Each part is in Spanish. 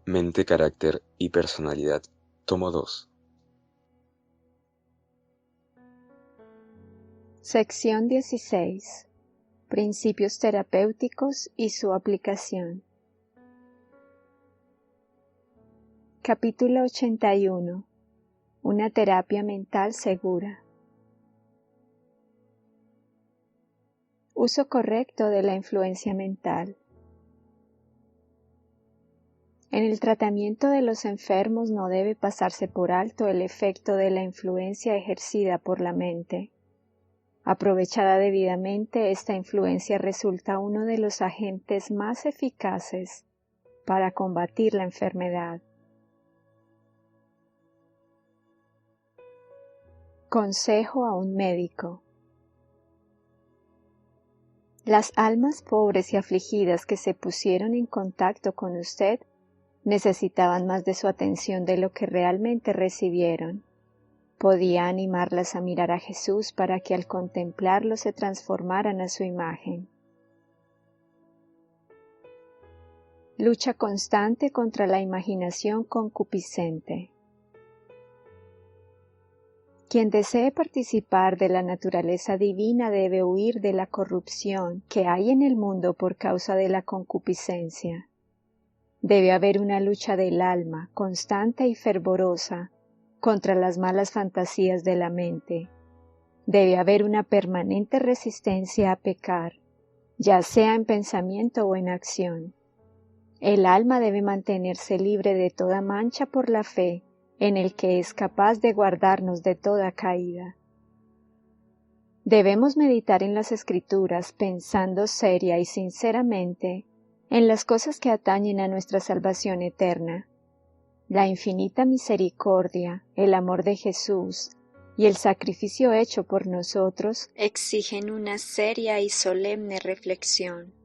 Mente, carácter y personalidad. Tomo 2. Sección 16. Principios terapéuticos y su aplicación. Capítulo 81. Una terapia mental segura. Uso correcto de la influencia mental. En el tratamiento de los enfermos no debe pasarse por alto el efecto de la influencia ejercida por la mente. Aprovechada debidamente, esta influencia resulta uno de los agentes más eficaces para combatir la enfermedad. Consejo a un médico. Las almas pobres y afligidas que se pusieron en contacto con usted necesitaban más de su atención de lo que realmente recibieron. Podía animarlas a mirar a Jesús para que al contemplarlo se transformaran a su imagen. Lucha constante contra la imaginación concupiscente. Quien desee participar de la naturaleza divina debe huir de la corrupción que hay en el mundo por causa de la concupiscencia. Debe haber una lucha del alma, constante y fervorosa, contra las malas fantasías de la mente. Debe haber una permanente resistencia a pecar, ya sea en pensamiento o en acción. El alma debe mantenerse libre de toda mancha por la fe, en el que es capaz de guardarnos de toda caída. Debemos meditar en las Escrituras pensando seria y sinceramente en las cosas que atañen a nuestra salvación eterna. La infinita misericordia, el amor de Jesús y el sacrificio hecho por nosotros exigen una seria y solemne reflexión.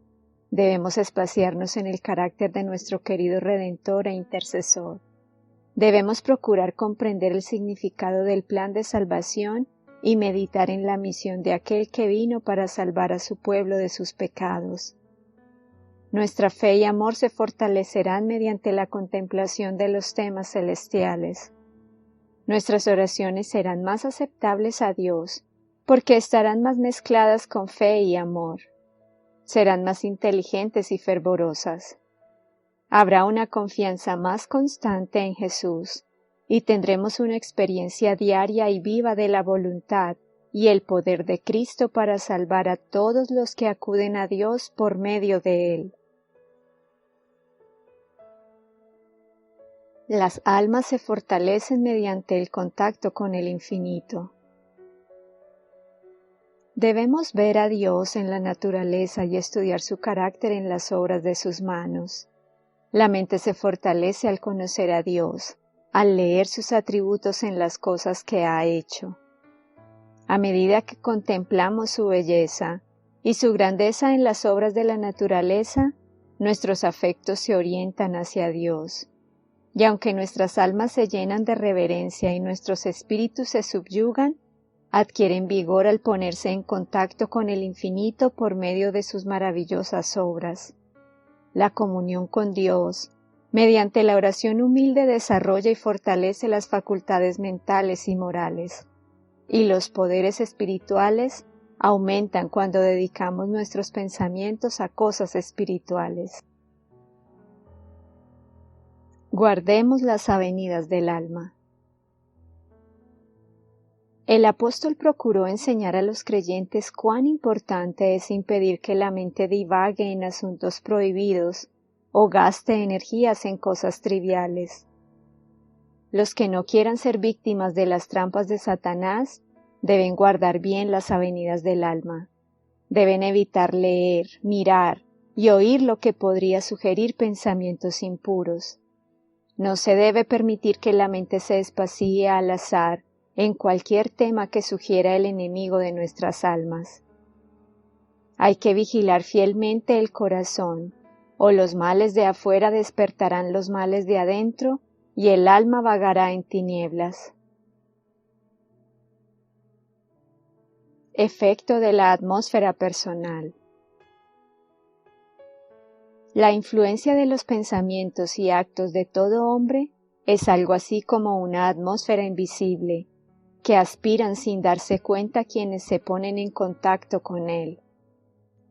Debemos espaciarnos en el carácter de nuestro querido Redentor e Intercesor. Debemos procurar comprender el significado del plan de salvación y meditar en la misión de aquel que vino para salvar a su pueblo de sus pecados. Nuestra fe y amor se fortalecerán mediante la contemplación de los temas celestiales. Nuestras oraciones serán más aceptables a Dios, porque estarán más mezcladas con fe y amor. Serán más inteligentes y fervorosas. Habrá una confianza más constante en Jesús, y tendremos una experiencia diaria y viva de la voluntad y el poder de Cristo para salvar a todos los que acuden a Dios por medio de Él. Las almas se fortalecen mediante el contacto con el infinito. Debemos ver a Dios en la naturaleza y estudiar su carácter en las obras de sus manos. La mente se fortalece al conocer a Dios, al leer sus atributos en las cosas que ha hecho. A medida que contemplamos su belleza y su grandeza en las obras de la naturaleza, nuestros afectos se orientan hacia Dios. Y aunque nuestras almas se llenan de reverencia y nuestros espíritus se subyugan, adquieren vigor al ponerse en contacto con el infinito por medio de sus maravillosas obras. La comunión con Dios, mediante la oración humilde, desarrolla y fortalece las facultades mentales y morales, y los poderes espirituales aumentan cuando dedicamos nuestros pensamientos a cosas espirituales. Guardemos las avenidas del alma. El apóstol procuró enseñar a los creyentes cuán importante es impedir que la mente divague en asuntos prohibidos o gaste energías en cosas triviales. Los que no quieran ser víctimas de las trampas de Satanás deben guardar bien las avenidas del alma. Deben evitar leer, mirar y oír lo que podría sugerir pensamientos impuros. No se debe permitir que la mente se espacíe al azar en cualquier tema que sugiera el enemigo de nuestras almas. Hay que vigilar fielmente el corazón, o los males de afuera despertarán los males de adentro y el alma vagará en tinieblas. Efecto de la atmósfera personal. La influencia de los pensamientos y actos de todo hombre es algo así como una atmósfera invisible, que aspiran sin darse cuenta quienes se ponen en contacto con él.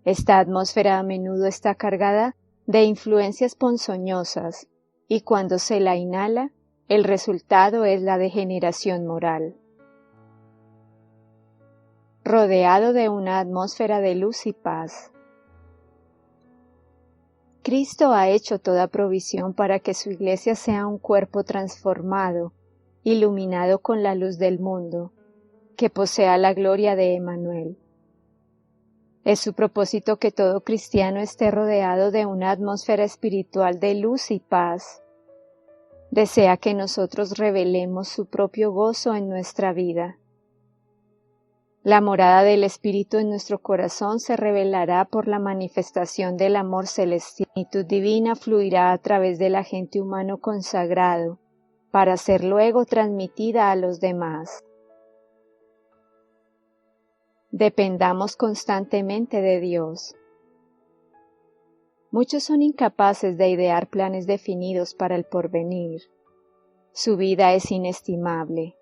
Esta atmósfera a menudo está cargada de influencias ponzoñosas, y cuando se la inhala, el resultado es la degeneración moral. Rodeado de una atmósfera de luz y paz. Cristo ha hecho toda provisión para que su Iglesia sea un cuerpo transformado, iluminado con la luz del mundo, que posea la gloria de Emmanuel. Es su propósito que todo cristiano esté rodeado de una atmósfera espiritual de luz y paz. Desea que nosotros revelemos su propio gozo en nuestra vida. La morada del Espíritu en nuestro corazón se revelará por la manifestación del amor celestial. La plenitud divina fluirá a través del agente humano consagrado, para ser luego transmitida a los demás. Dependamos constantemente de Dios. Muchos son incapaces de idear planes definidos para el porvenir. Su vida es inestimable.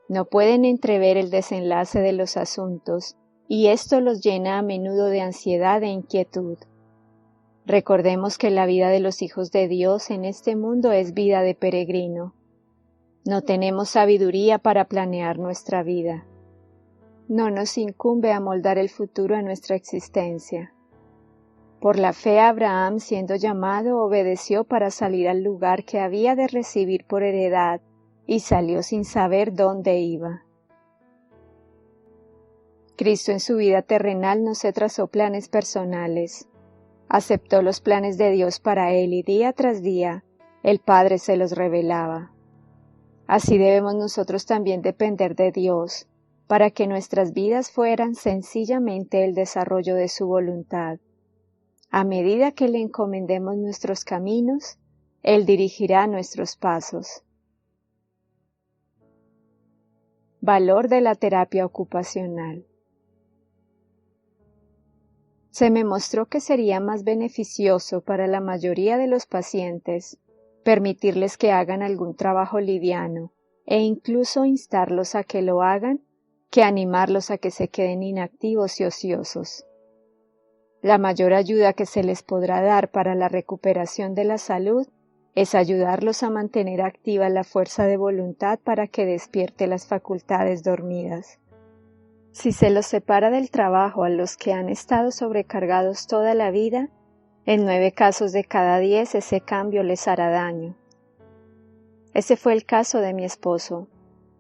No pueden entrever el desenlace de los asuntos, y esto los llena a menudo de ansiedad e inquietud. Recordemos que la vida de los hijos de Dios en este mundo es vida de peregrino. No tenemos sabiduría para planear nuestra vida. No nos incumbe amoldar el futuro a nuestra existencia. Por la fe Abraham, siendo llamado, obedeció para salir al lugar que había de recibir por heredad, y salió sin saber dónde iba. Cristo en su vida terrenal no se trazó planes personales. Aceptó los planes de Dios para él y día tras día el Padre se los revelaba. Así debemos nosotros también depender de Dios, para que nuestras vidas fueran sencillamente el desarrollo de su voluntad. A medida que le encomendemos nuestros caminos, Él dirigirá nuestros pasos. Valor de la terapia ocupacional. Se me mostró que sería más beneficioso para la mayoría de los pacientes permitirles que hagan algún trabajo liviano e incluso instarlos a que lo hagan que animarlos a que se queden inactivos y ociosos. La mayor ayuda que se les podrá dar para la recuperación de la salud es ayudarlos a mantener activa la fuerza de voluntad para que despierte las facultades dormidas. Si se los separa del trabajo a los que han estado sobrecargados toda la vida, en 9 casos de cada 10 ese cambio les hará daño. Ese fue el caso de mi esposo.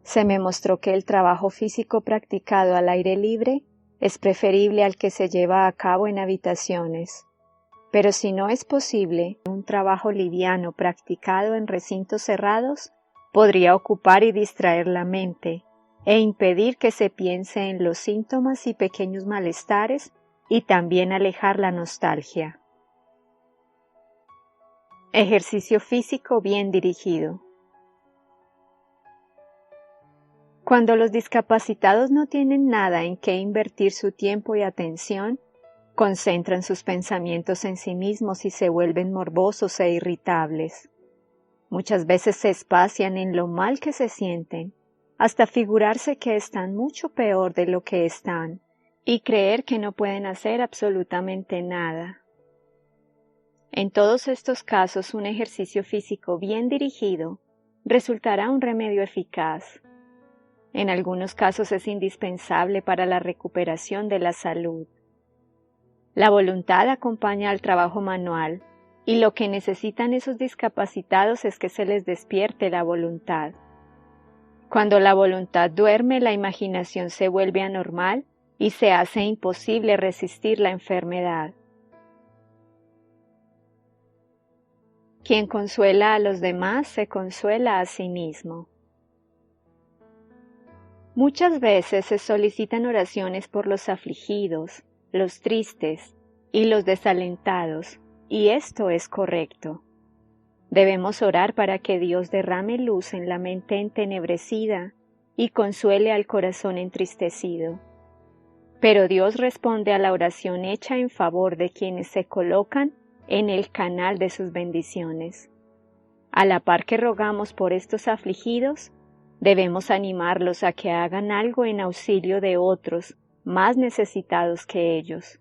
Se me mostró que el trabajo físico practicado al aire libre es preferible al que se lleva a cabo en habitaciones. Pero si no es posible, un trabajo liviano practicado en recintos cerrados podría ocupar y distraer la mente e impedir que se piense en los síntomas y pequeños malestares y también alejar la nostalgia. Ejercicio físico bien dirigido. Cuando los discapacitados no tienen nada en qué invertir su tiempo y atención, concentran sus pensamientos en sí mismos y se vuelven morbosos e irritables. Muchas veces se espacian en lo mal que se sienten, hasta figurarse que están mucho peor de lo que están y creer que no pueden hacer absolutamente nada. En todos estos casos, un ejercicio físico bien dirigido resultará un remedio eficaz. En algunos casos es indispensable para la recuperación de la salud. La voluntad acompaña al trabajo manual, y lo que necesitan esos discapacitados es que se les despierte la voluntad. Cuando la voluntad duerme, la imaginación se vuelve anormal y se hace imposible resistir la enfermedad. Quien consuela a los demás se consuela a sí mismo. Muchas veces se solicitan oraciones por los afligidos, los tristes y los desalentados, y esto es correcto. Debemos orar para que Dios derrame luz en la mente entenebrecida y consuele al corazón entristecido. Pero Dios responde a la oración hecha en favor de quienes se colocan en el canal de sus bendiciones. A la par que rogamos por estos afligidos, debemos animarlos a que hagan algo en auxilio de otros más necesitados que ellos.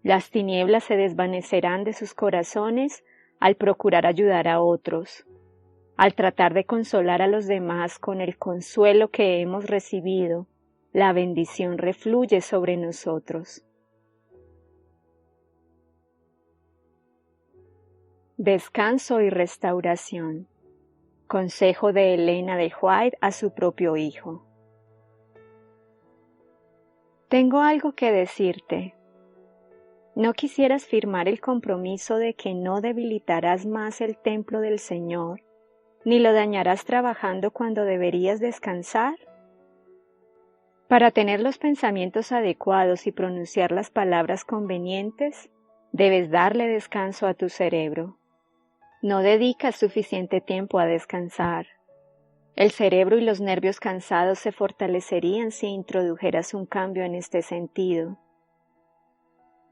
Las tinieblas se desvanecerán de sus corazones al procurar ayudar a otros, al tratar de consolar a los demás con el consuelo que hemos recibido. La bendición refluye sobre nosotros. Descanso y restauración. Consejo de Elena de White a su propio hijo. Tengo algo que decirte. ¿No quisieras firmar el compromiso de que no debilitarás más el templo del Señor, ni lo dañarás trabajando cuando deberías descansar? Para tener los pensamientos adecuados y pronunciar las palabras convenientes, debes darle descanso a tu cerebro. No dedicas suficiente tiempo a descansar. El cerebro y los nervios cansados se fortalecerían si introdujeras un cambio en este sentido.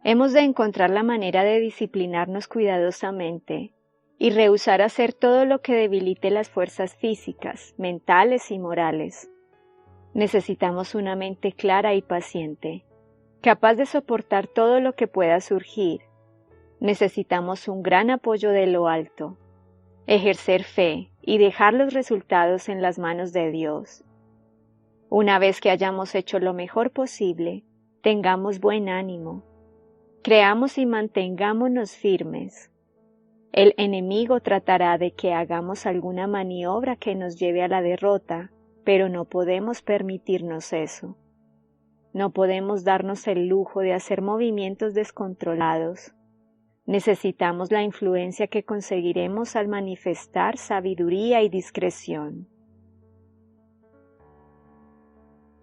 Hemos de encontrar la manera de disciplinarnos cuidadosamente y rehusar hacer todo lo que debilite las fuerzas físicas, mentales y morales. Necesitamos una mente clara y paciente, capaz de soportar todo lo que pueda surgir. Necesitamos un gran apoyo de lo alto, ejercer fe y dejar los resultados en las manos de Dios. Una vez que hayamos hecho lo mejor posible, tengamos buen ánimo. Creamos y mantengámonos firmes. El enemigo tratará de que hagamos alguna maniobra que nos lleve a la derrota, pero no podemos permitirnos eso. No podemos darnos el lujo de hacer movimientos descontrolados. Necesitamos la influencia que conseguiremos al manifestar sabiduría y discreción.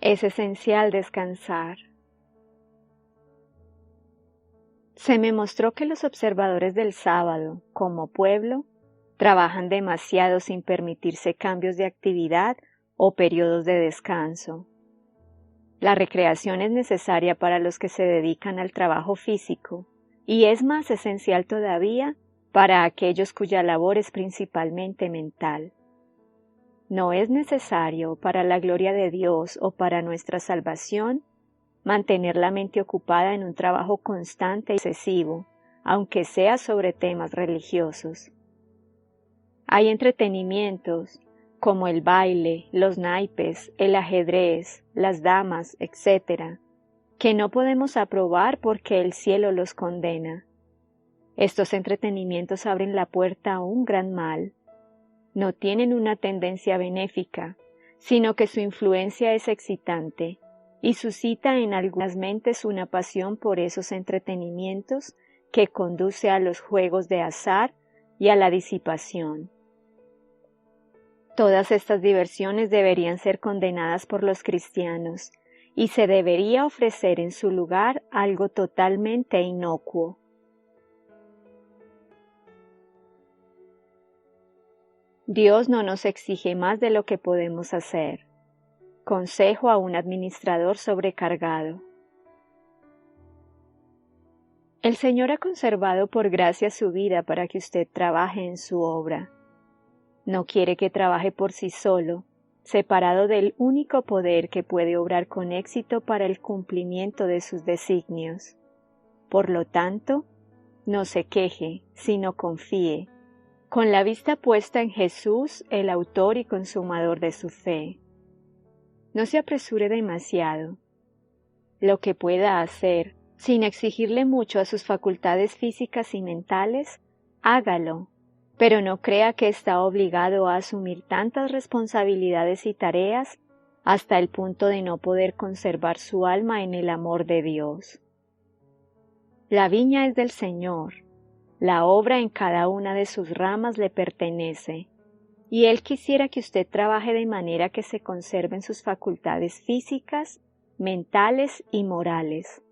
Es esencial descansar. Se me mostró que los observadores del sábado, como pueblo, trabajan demasiado sin permitirse cambios de actividad o periodos de descanso. La recreación es necesaria para los que se dedican al trabajo físico y es más esencial todavía para aquellos cuya labor es principalmente mental. No es necesario para la gloria de Dios o para nuestra salvación mantener la mente ocupada en un trabajo constante y excesivo, aunque sea sobre temas religiosos. Hay entretenimientos como el baile, los naipes, el ajedrez, las damas, etc., que no podemos aprobar porque el cielo los condena. Estos entretenimientos abren la puerta a un gran mal. No tienen una tendencia benéfica, sino que su influencia es excitante y suscita en algunas mentes una pasión por esos entretenimientos que conduce a los juegos de azar y a la disipación. Todas estas diversiones deberían ser condenadas por los cristianos y se debería ofrecer en su lugar algo totalmente inocuo. Dios no nos exige más de lo que podemos hacer. Consejo a un administrador sobrecargado. El Señor ha conservado por gracia su vida para que usted trabaje en su obra. No quiere que trabaje por sí solo, separado del único poder que puede obrar con éxito para el cumplimiento de sus designios. Por lo tanto, no se queje, sino confíe, con la vista puesta en Jesús, el autor y consumador de su fe. No se apresure demasiado. Lo que pueda hacer, sin exigirle mucho a sus facultades físicas y mentales, hágalo, pero no crea que está obligado a asumir tantas responsabilidades y tareas hasta el punto de no poder conservar su alma en el amor de Dios. La viña es del Señor, la obra en cada una de sus ramas le pertenece, y Él quisiera que usted trabaje de manera que se conserven sus facultades físicas, mentales y morales.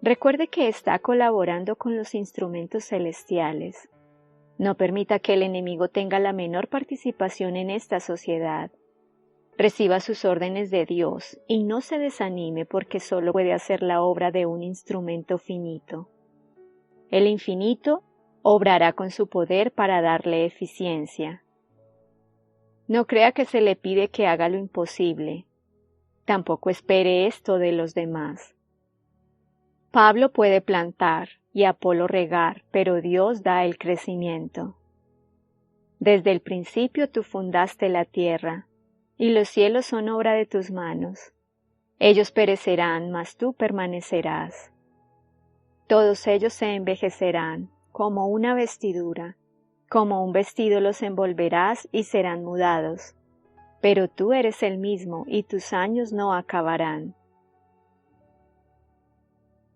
Recuerde que está colaborando con los instrumentos celestiales. No permita que el enemigo tenga la menor participación en esta sociedad. Reciba sus órdenes de Dios y no se desanime porque solo puede hacer la obra de un instrumento finito. El infinito obrará con su poder para darle eficiencia. No crea que se le pide que haga lo imposible. Tampoco espere esto de los demás. Pablo puede plantar y Apolo regar, pero Dios da el crecimiento. Desde el principio tú fundaste la tierra, y los cielos son obra de tus manos. Ellos perecerán, mas tú permanecerás. Todos ellos se envejecerán, como una vestidura, como un vestido los envolverás y serán mudados. Pero tú eres el mismo y tus años no acabarán.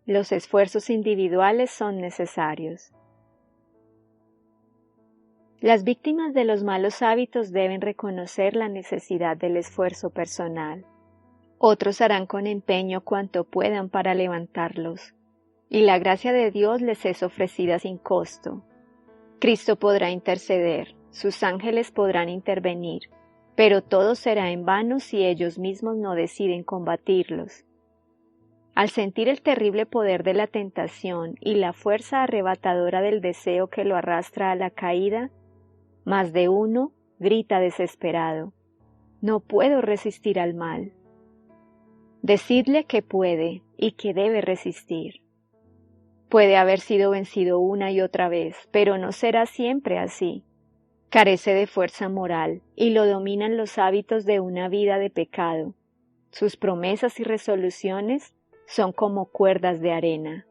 Los esfuerzos individuales son necesarios. Las víctimas de los malos hábitos deben reconocer la necesidad del esfuerzo personal. Otros harán con empeño cuanto puedan para levantarlos, y la gracia de Dios les es ofrecida sin costo. Cristo podrá interceder, sus ángeles podrán intervenir, pero todo será en vano si ellos mismos no deciden combatirlos. Al sentir el terrible poder de la tentación y la fuerza arrebatadora del deseo que lo arrastra a la caída, más de uno grita desesperado: «No puedo resistir al mal». Decidle que puede y que debe resistir. Puede haber sido vencido una y otra vez, pero no será siempre así. Carece de fuerza moral y lo dominan los hábitos de una vida de pecado. Sus promesas y resoluciones son como cuerdas de arena.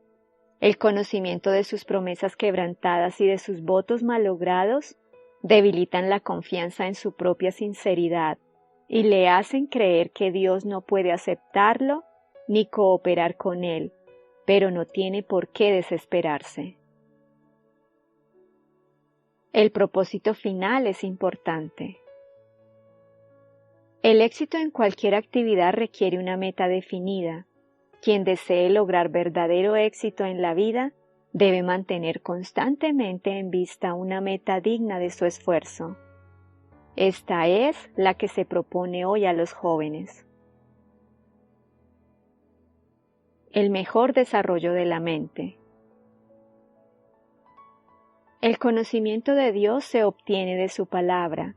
El conocimiento de sus promesas quebrantadas y de sus votos malogrados debilitan la confianza en su propia sinceridad y le hacen creer que Dios no puede aceptarlo ni cooperar con él, pero no tiene por qué desesperarse. El propósito final es importante. El éxito en cualquier actividad requiere una meta definida. Quien desee lograr verdadero éxito en la vida debe mantener constantemente en vista una meta digna de su esfuerzo. Esta es la que se propone hoy a los jóvenes. El mejor desarrollo de la mente. El conocimiento de Dios se obtiene de su palabra,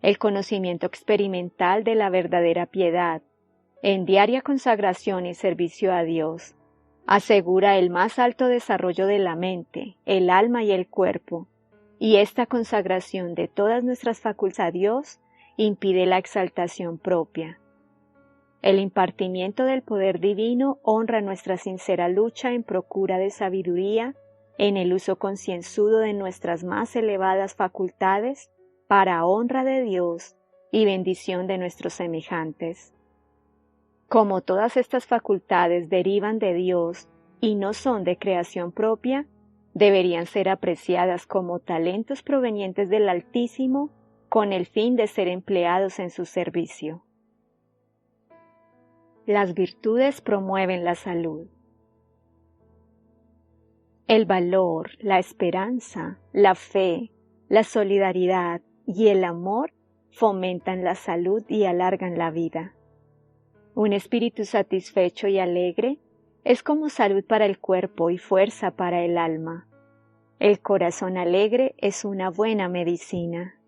el conocimiento experimental de la verdadera piedad, en diaria consagración y servicio a Dios. Asegura el más alto desarrollo de la mente, el alma y el cuerpo, y esta consagración de todas nuestras facultades a Dios impide la exaltación propia. El impartimiento del poder divino honra nuestra sincera lucha en procura de sabiduría, en el uso concienzudo de nuestras más elevadas facultades, para honra de Dios y bendición de nuestros semejantes. Como todas estas facultades derivan de Dios y no son de creación propia, deberían ser apreciadas como talentos provenientes del Altísimo con el fin de ser empleados en su servicio. Las virtudes promueven la salud. El valor, la esperanza, la fe, la solidaridad y el amor fomentan la salud y alargan la vida. Un espíritu satisfecho y alegre es como salud para el cuerpo y fuerza para el alma. El corazón alegre es una buena medicina.